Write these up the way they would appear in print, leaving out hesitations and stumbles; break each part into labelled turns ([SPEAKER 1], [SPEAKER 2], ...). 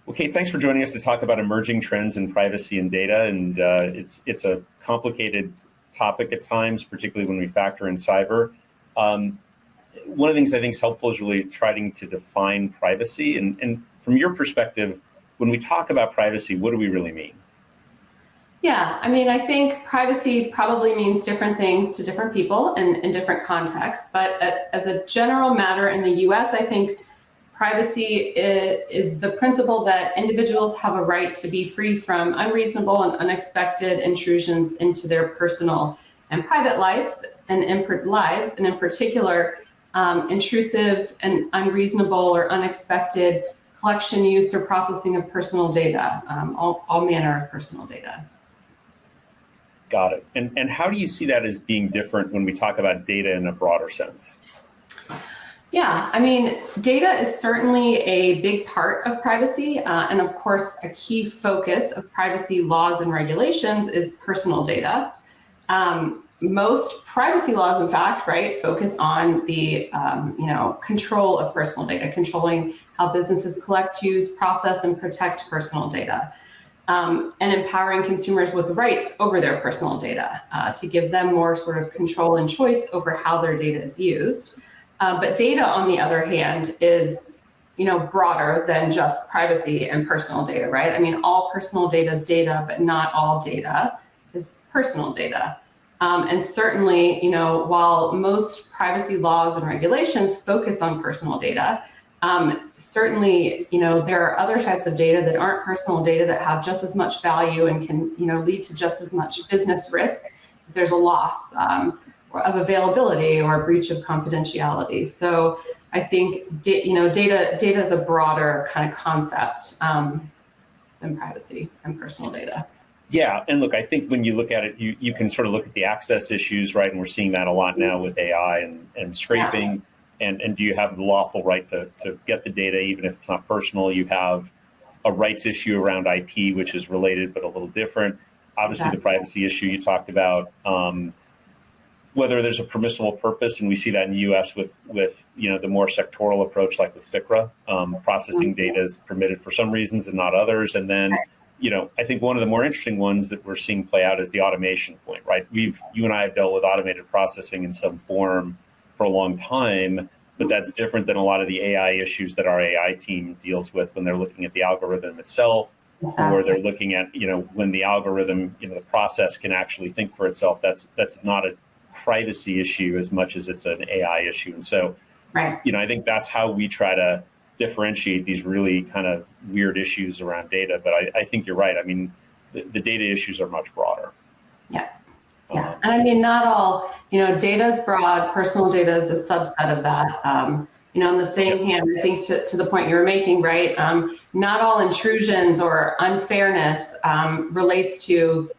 [SPEAKER 1] Well, Kate, thanks for joining us to talk about emerging trends in privacy and data. And it's a complicated topic at times, particularly when we factor in cyber. One of the things I think is helpful is really trying to define privacy. And from your perspective, when we talk about privacy, what do we really mean?
[SPEAKER 2] Yeah, I mean, I think privacy probably means different things to different people and in different contexts. But as a general matter in the US, I think privacy is the principle that individuals have a right to be free from unreasonable and unexpected intrusions into their personal and private lives, and in particular, intrusive and unreasonable or unexpected collection, use, or processing of personal data, all manner of personal data.
[SPEAKER 1] Got it. And how do you see that as being different when we talk about data in a broader sense?
[SPEAKER 2] Yeah, I mean, data is certainly a big part of privacy, and of course, a key focus of privacy laws and regulations is personal data. Most privacy laws, in fact, right, focus on the control of personal data, controlling how businesses collect, use, process, and protect personal data, and empowering consumers with rights over their personal data to give them more sort of control and choice over how their data is used. But data, on the other hand, is broader than just privacy and personal data, right? I mean, all personal data is data, but not all data is personal data. And certainly, while most privacy laws and regulations focus on personal data, certainly, there are other types of data that aren't personal data that have just as much value and can, lead to just as much business risk if there's a loss of availability or a breach of confidentiality. So I think, data is a broader kind of concept than privacy and personal data.
[SPEAKER 1] Yeah, and look, I think when you look at it, you can sort of look at the access issues, right? And we're seeing that a lot now with AI and scraping. Yeah. And do you have the lawful right to get the data, even if it's not personal? You have a rights issue around IP, which is related but a little different. Obviously, exactly. The privacy issue you talked about, whether there's a permissible purpose, and we see that in the U.S. with the more sectoral approach, like with FICRA, processing data is permitted for some reasons and not others. And then, I think one of the more interesting ones that we're seeing play out is the automation point, right? You and I have dealt with automated processing in some form for a long time, but that's different than a lot of the AI issues that our AI team deals with when they're looking at the algorithm itself, or they're looking at, when the algorithm, the process can actually think for itself. That's not a privacy issue as much as it's an AI issue. And so, right. I think that's how we try to differentiate these really kind of weird issues around data. But I think you're right. I mean, the data issues are much broader.
[SPEAKER 2] Yeah. Yeah, and I mean, not all, data is broad, personal data is a subset of that. On the same hand, I think to the point you were making, right, not all intrusions or unfairness relates to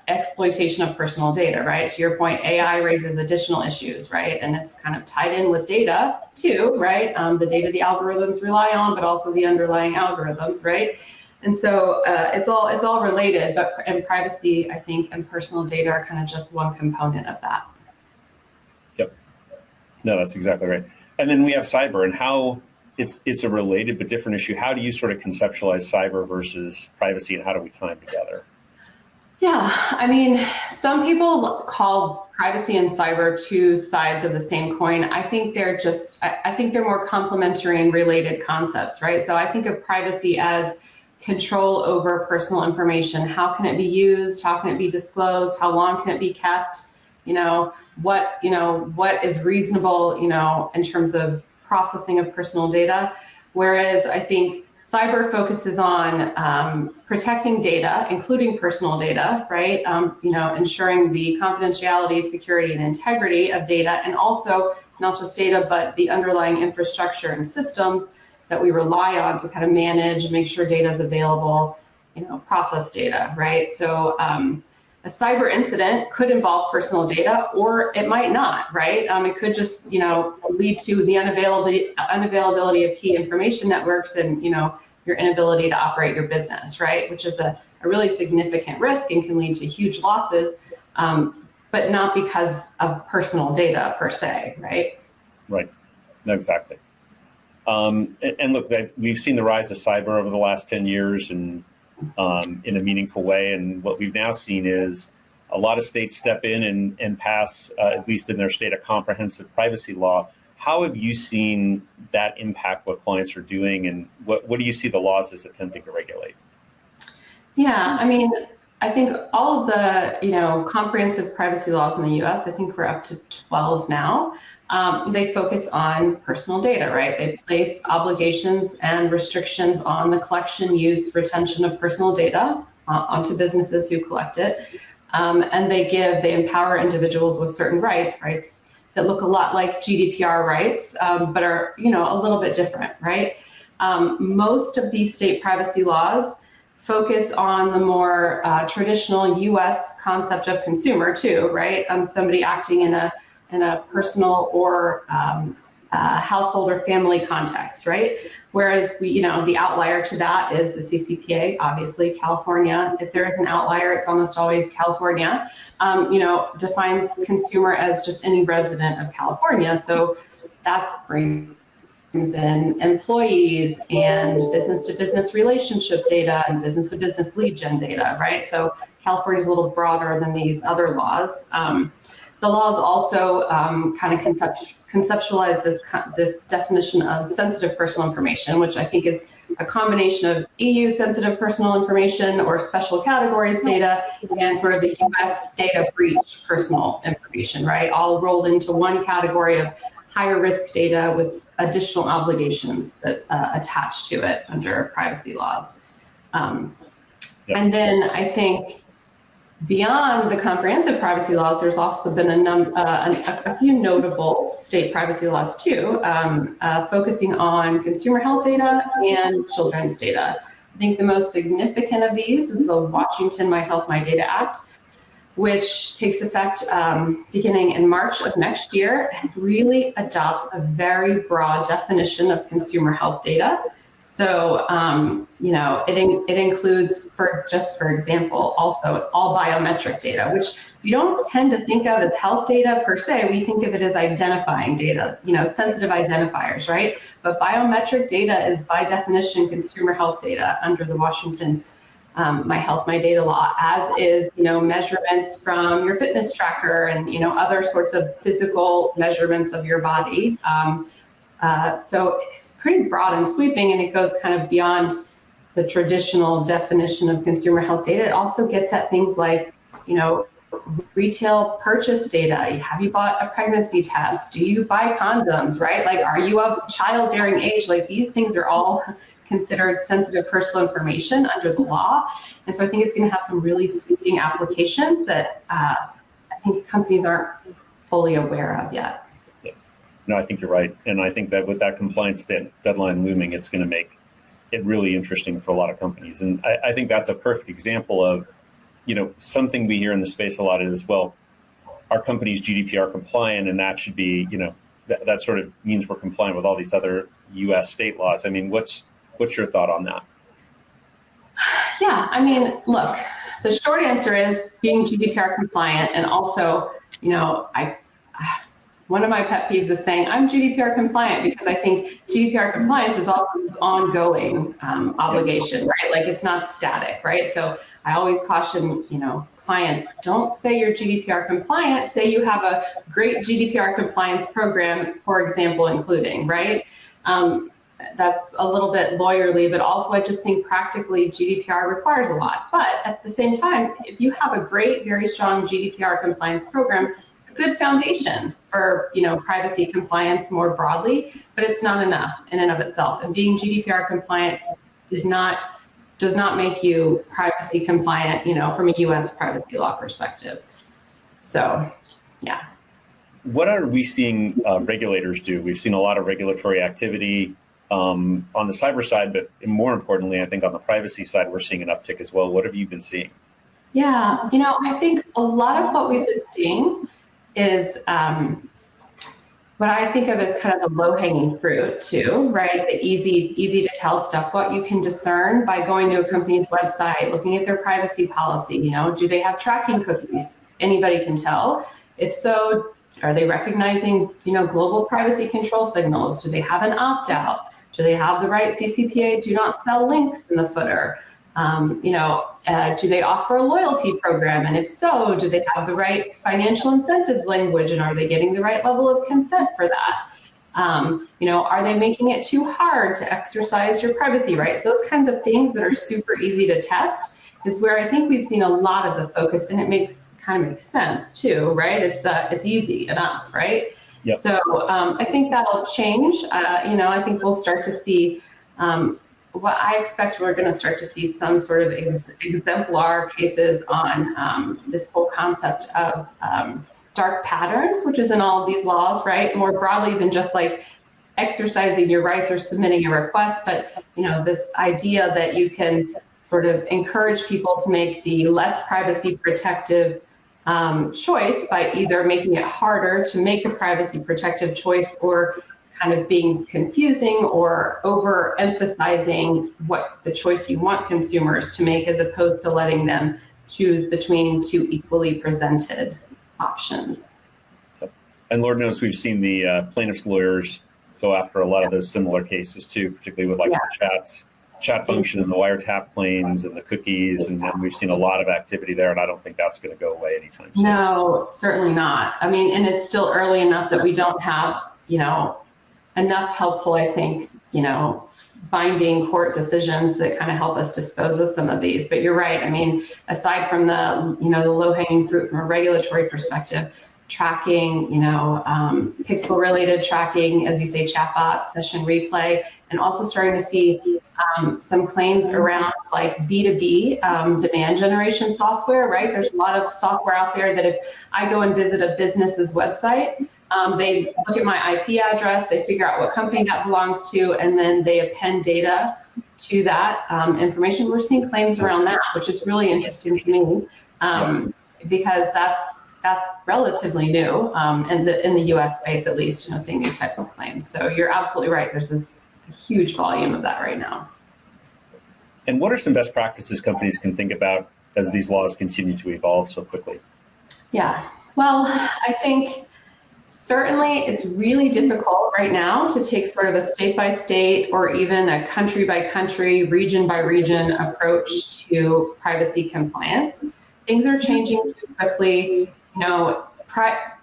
[SPEAKER 2] exploitation of personal data, right? To your point, AI raises additional issues, right? And it's kind of tied in with data too, right? The data the algorithms rely on, but also the underlying algorithms, right? And so it's all related, but in privacy, I think, and personal data are kind of just one component of that.
[SPEAKER 1] Yep. No, that's exactly right. And then we have cyber, and how it's a related but different issue. How do you sort of conceptualize cyber versus privacy, and how do we tie them together?
[SPEAKER 2] Yeah, I mean, some people call privacy and cyber two sides of the same coin. I think they're more complementary and related concepts, right? So I think of privacy as control over personal information. How can it be used? How can it be disclosed? How long can it be kept? What is reasonable, in terms of processing of personal data. Whereas I think cyber focuses on protecting data, including personal data, right? Ensuring the confidentiality, security, and integrity of data, and also not just data, but the underlying infrastructure and systems that we rely on to kind of manage, make sure data is available, process data, right? So a cyber incident could involve personal data, or it might not, right? It could just, lead to the unavailability of key information networks and, your inability to operate your business, right? Which is a really significant risk and can lead to huge losses, but not because of personal data per se, right?
[SPEAKER 1] Right. No, exactly. And look, we've seen the rise of cyber over the last 10 years and in a meaningful way. And what we've now seen is a lot of states step in and pass, at least in their state, a comprehensive privacy law. How have you seen that impact what clients are doing, and what do you see the laws as attempting to regulate?
[SPEAKER 2] Yeah, I mean, I think all of the comprehensive privacy laws in the U.S. I think we're up to 12 now. They focus on personal data, right? They place obligations and restrictions on the collection, use, retention of personal data onto businesses who collect it, and they empower individuals with certain rights that look a lot like GDPR rights, but are a little bit different, right? Most of these state privacy laws focus on the more traditional U.S. concept of consumer too, right? Somebody acting in a personal or household or family context, right? Whereas the outlier to that is the CCPA, obviously California. If there is an outlier, it's almost always California. Defines consumer as just any resident of California. So that brings in employees and business-to-business relationship data and business-to-business lead gen data, right? So California is a little broader than these other laws. The laws also kind of conceptualize this definition of sensitive personal information, which I think is a combination of EU sensitive personal information or special categories data and sort of the US data breach personal information, right? All rolled into one category of higher risk data with additional obligations that attach to it under privacy laws. And then I think beyond the comprehensive privacy laws, there's also been a few notable state privacy laws too, focusing on consumer health data and children's data. I think the most significant of these is the Washington My Health, My Data Act, which takes effect beginning in March of next year and really adopts a very broad definition of consumer health data. So, it includes, for example, also all biometric data, which we don't tend to think of as health data per se. We think of it as identifying data, sensitive identifiers, right? But biometric data is by definition consumer health data under the Washington My Health, My Data law, as is, measurements from your fitness tracker and, other sorts of physical measurements of your body. So it's pretty broad and sweeping, and it goes kind of beyond the traditional definition of consumer health data. It also gets at things like, retail purchase data. Have you bought a pregnancy test? Do you buy condoms, right? Like, are you of childbearing age? Like, these things are all considered sensitive personal information under the law. And so I think it's going to have some really sweeping applications that I think companies aren't fully aware of yet.
[SPEAKER 1] No, I think you're right. And I think that with that compliance deadline looming, it's going to make it really interesting for a lot of companies. And I think that's a perfect example of, something we hear in the space a lot is, well, our company's GDPR compliant, and that should be, that sort of means we're compliant with all these other US state laws. I mean, what's your thought on that?
[SPEAKER 2] Yeah, I mean, look, the short answer is being GDPR compliant, and also, one of my pet peeves is saying I'm GDPR compliant, because I think GDPR compliance is also an ongoing obligation, right? Like, it's not static, right? So I always caution, clients, don't say you're GDPR compliant, say you have a great GDPR compliance program, for example, including, right? That's a little bit lawyerly, but also I just think practically GDPR requires a lot. But at the same time, if you have a great, very strong GDPR compliance program, good foundation for privacy compliance more broadly, but it's not enough in and of itself. And being GDPR compliant does not make you privacy compliant, from a U.S. privacy law perspective. So, yeah.
[SPEAKER 1] What are we seeing regulators do? We've seen a lot of regulatory activity on the cyber side, but more importantly, I think on the privacy side, we're seeing an uptick as well. What have you been seeing?
[SPEAKER 2] Yeah, I think a lot of what we've been seeing is what I think of as kind of the low-hanging fruit too, right? The easy to tell stuff, what you can discern by going to a company's website, looking at their privacy policy. Do they have tracking cookies? Anybody can tell. If so, are they recognizing, global privacy control signals? Do they have an opt-out? Do they have the right CCPA do not sell links in the footer? Do they offer a loyalty program? And if so, do they have the right financial incentives language, and are they getting the right level of consent for that? Are they making it too hard to exercise your privacy rights? Those kinds of things that are super easy to test is where I think we've seen a lot of the focus, and it kind of makes sense too, right? It's easy enough, right?
[SPEAKER 1] Yep.
[SPEAKER 2] So I think that'll change. I think we'll start to see what I expect we're going to start to see some sort of exemplar cases on this whole concept of dark patterns, which is in all of these laws, right? More broadly than just like exercising your rights or submitting a request, but this idea that you can sort of encourage people to make the less privacy protective choice by either making it harder to make a privacy protective choice, or kind of being confusing or overemphasizing what the choice you want consumers to make, as opposed to letting them choose between two equally presented options.
[SPEAKER 1] And Lord knows we've seen the plaintiffs' lawyers go after a lot of those similar cases too, particularly with the chat function and the wiretap claims and the cookies, and we've seen a lot of activity there, and I don't think that's going to go away anytime soon.
[SPEAKER 2] No, certainly not. I mean, and it's still early enough that we don't have, enough helpful, I think, binding court decisions that kind of help us dispose of some of these. But you're right. I mean, aside from the, the low-hanging fruit from a regulatory perspective, tracking, pixel-related tracking, as you say, chatbot, session replay, and also starting to see some claims around like B2B demand generation software, right? There's a lot of software out there that if I go and visit a business's website, they look at my IP address, they figure out what company that belongs to, and then they append data to that information. We're seeing claims around that, which is really interesting to me, because that's relatively new in the U.S. space, at least, seeing these types of claims. So you're absolutely right. There's this huge volume of that right now.
[SPEAKER 1] And what are some best practices companies can think about as these laws continue to evolve so quickly? Yeah,
[SPEAKER 2] well, I think certainly it's really difficult right now to take sort of a state-by-state or even a country-by-country, region-by-region approach to privacy compliance. Things are changing too quickly.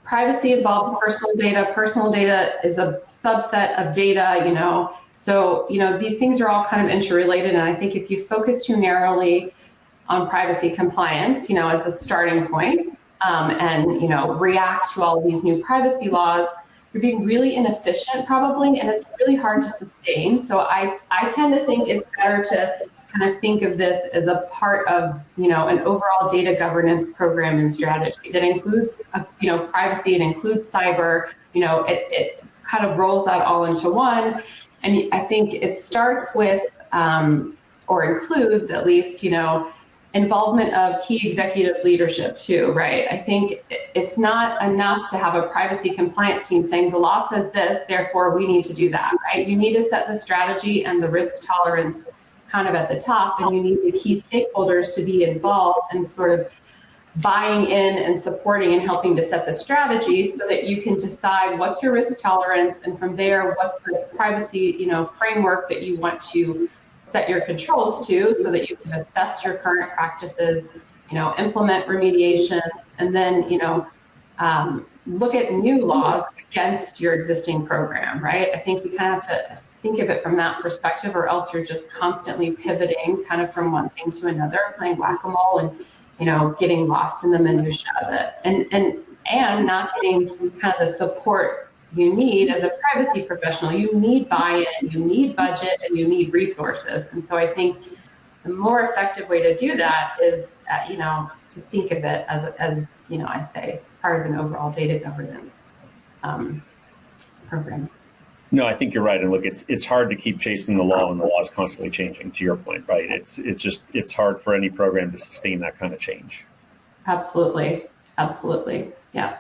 [SPEAKER 2] Privacy involves personal data. Personal data is a subset of data, so, these things are all kind of interrelated. And I think if you focus too narrowly on privacy compliance, as a starting point, and, react to all of these new privacy laws, you're being really inefficient probably, and it's really hard to sustain. So I tend to think it's better to kind of think of this as a part of, an overall data governance program and strategy that includes, privacy, it includes cyber, it kind of rolls that all into one. And I think it starts with, or includes at least, involvement of key executive leadership too, right? I think it's not enough to have a privacy compliance team saying the law says this, therefore we need to do that, right? You need to set the strategy and the risk tolerance kind of at the top, and you need the key stakeholders to be involved and sort of buying in and supporting and helping to set the strategy so that you can decide what's your risk tolerance, and from there, what's the privacy, framework that you want to set your controls to, so that you can assess your current practices, implement remediations, and then, look at new laws against your existing program, right? I think we kind of have to think of it from that perspective, or else you're just constantly pivoting kind of from one thing to another, playing whack-a-mole and, getting lost in the minutia of it, and not getting kind of the support you need as a privacy professional. You need buy-in, you need budget, and you need resources. And so I think the more effective way to do that is, to think of it as I say, it's part of an overall data governance program.
[SPEAKER 1] No, I think you're right. And look, it's hard to keep chasing the law, and the law is constantly changing, to your point, right? It's hard for any program to sustain that kind of change.
[SPEAKER 2] Absolutely. Yeah.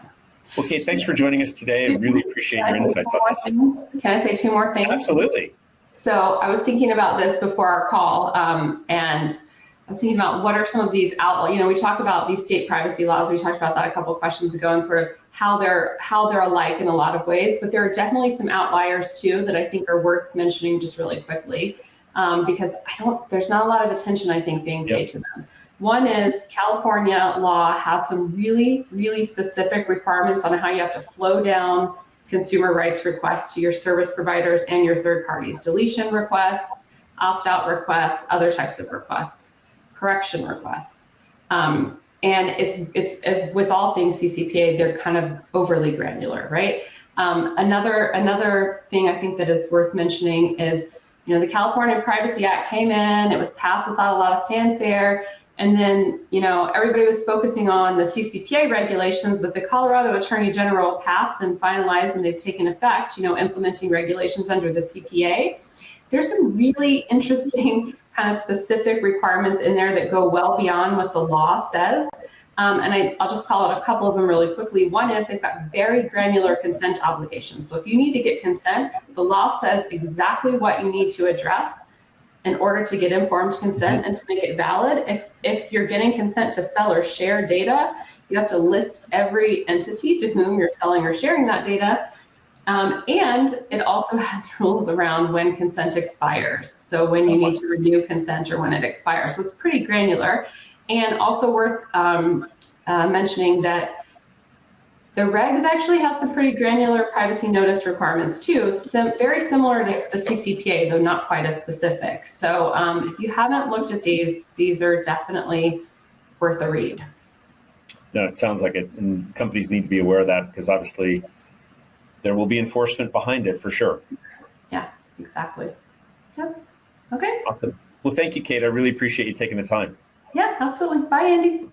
[SPEAKER 1] Well, Kate, thanks for joining us today. I really appreciate your insights on this.
[SPEAKER 2] Can I say two more things?
[SPEAKER 1] Absolutely.
[SPEAKER 2] So I was thinking about this before our call, and I was thinking about what are some of these we talk about these state privacy laws. We talked about that a couple of questions ago, and sort of how they're alike in a lot of ways. But there are definitely some outliers too that I think are worth mentioning just really quickly, because there's not a lot of attention, I think, being paid to them. One is California law has some really, really specific requirements on how you have to flow down consumer rights requests to your service providers and your third parties. Deletion requests, opt-out requests, other types of requests, correction requests. And it's as with all things CCPA, they're kind of overly granular, right? Another thing I think that is worth mentioning is, the California Privacy Act came in, it was passed without a lot of fanfare. And then, everybody was focusing on the CCPA regulations, but the Colorado Attorney General passed and finalized, and they've taken effect, implementing regulations under the CPA. There's some really interesting kind of specific requirements in there that go well beyond what the law says. And I'll just call out a couple of them really quickly. One is they've got very granular consent obligations. So if you need to get consent, the law says exactly what you need to address in order to get informed consent and to make it valid. If you're getting consent to sell or share data, you have to list every entity to whom you're selling or sharing that data. And it also has rules around when consent expires. So when you need to renew consent or when it expires. So it's pretty granular. And also worth mentioning that the regs actually have some pretty granular privacy notice requirements too, very similar to the CCPA, though not quite as specific. So if you haven't looked at these are definitely worth a read.
[SPEAKER 1] No, it sounds like it, and companies need to be aware of that because obviously there will be enforcement behind it for sure.
[SPEAKER 2] Yeah, exactly. Yep. Okay.
[SPEAKER 1] Awesome. Well, thank you, Kate. I really appreciate you taking the time.
[SPEAKER 2] Yeah, absolutely. Bye, Andy.